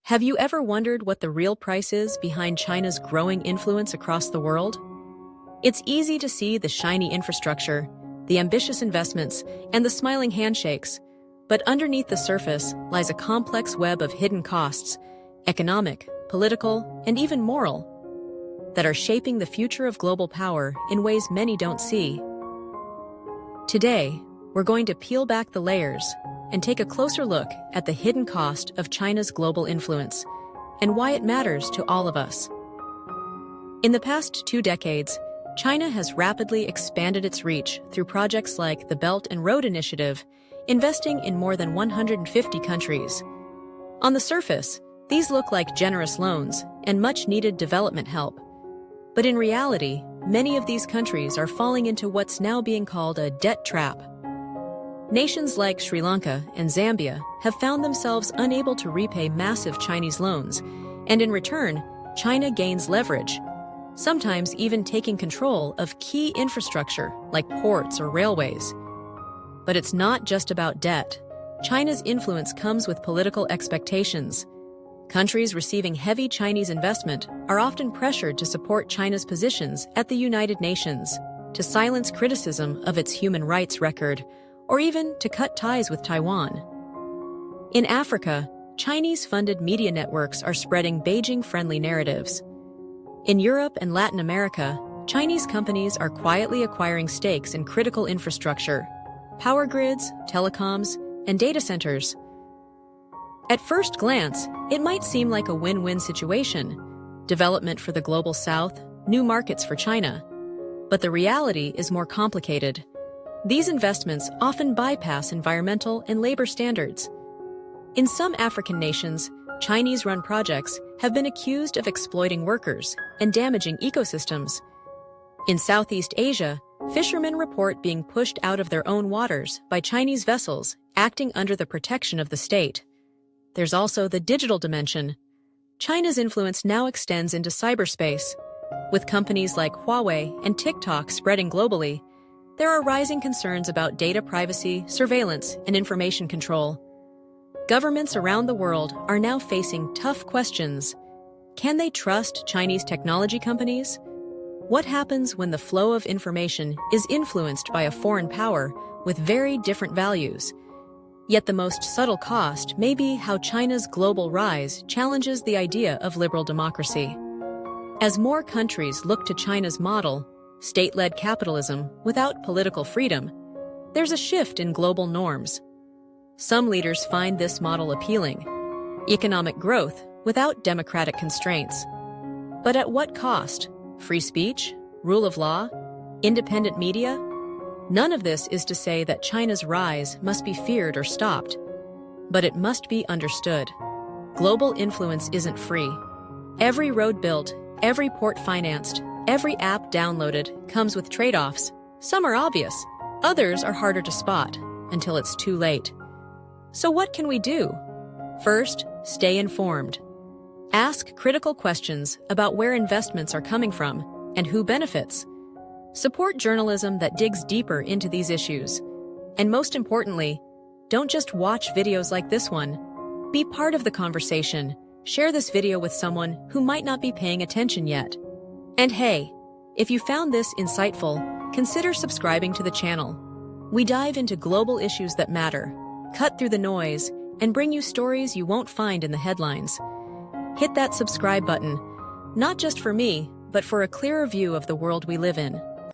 Have you ever wondered what the real price is behind China's growing influence across the world? It's easy to see the shiny infrastructure, the ambitious investments, and the smiling handshakes, but underneath the surface lies a complex web of hidden costs, economic, political, and even moral, that are shaping the future of global power in ways many don't see. Today, we're going to peel back the layers and take a closer look at the hidden cost of China's global influence and why it matters to all of us. In the past 2 decades, China has rapidly expanded its reach through projects like the Belt and Road Initiative, investing in more than 150 countries. On the surface, these look like generous loans and much-needed development help. But in reality, many of these countries are falling into what's now being called a debt trap. Nations like Sri Lanka and Zambia have found themselves unable to repay massive Chinese loans, and in return, China gains leverage, sometimes even taking control of key infrastructure like ports or railways. But it's not just about debt. China's influence comes with political expectations. Countries receiving heavy Chinese investment are often pressured to support China's positions at the United Nations, to silence criticism of its human rights record, or even to cut ties with Taiwan. In Africa, Chinese-funded media networks are spreading Beijing-friendly narratives. In Europe and Latin America, Chinese companies are quietly acquiring stakes in critical infrastructure, power grids, telecoms, and data centers. At first glance, it might seem like a win-win situation: development for the global south, new markets for China. But the reality is more complicated. These investments often bypass environmental and labor standards. In some African nations, Chinese-run projects have been accused of exploiting workers and damaging ecosystems. In Southeast Asia, fishermen report being pushed out of their own waters by Chinese vessels acting under the protection of the state. There's also the digital dimension. China's influence now extends into cyberspace. With companies like Huawei and TikTok spreading globally, there are rising concerns about data privacy, surveillance, and information control. Governments around the world are now facing tough questions. Can they trust Chinese technology companies? What happens when the flow of information is influenced by a foreign power with very different values? Yet the most subtle cost may be how China's global rise challenges the idea of liberal democracy. As more countries look to China's model, state-led capitalism without political freedom, there's a shift in global norms. Some leaders find this model appealing: economic growth without democratic constraints. But at what cost? Free speech? Rule of law? Independent media? None of this is to say that China's rise must be feared or stopped. But it must be understood. Global influence isn't free. Every road built, every port financed, every app downloaded comes with trade-offs. Some are obvious, others are harder to spot until it's too late. So what can we do? First, stay informed. Ask critical questions about where investments are coming from and who benefits. Support journalism that digs deeper into these issues. And most importantly, don't just watch videos like this one. Be part of the conversation. Share this video with someone who might not be paying attention yet. And hey, if you found this insightful, consider subscribing to the channel. We dive into global issues that matter, cut through the noise, and bring you stories you won't find in the headlines. Hit that subscribe button, not just for me, but for a clearer view of the world we live in.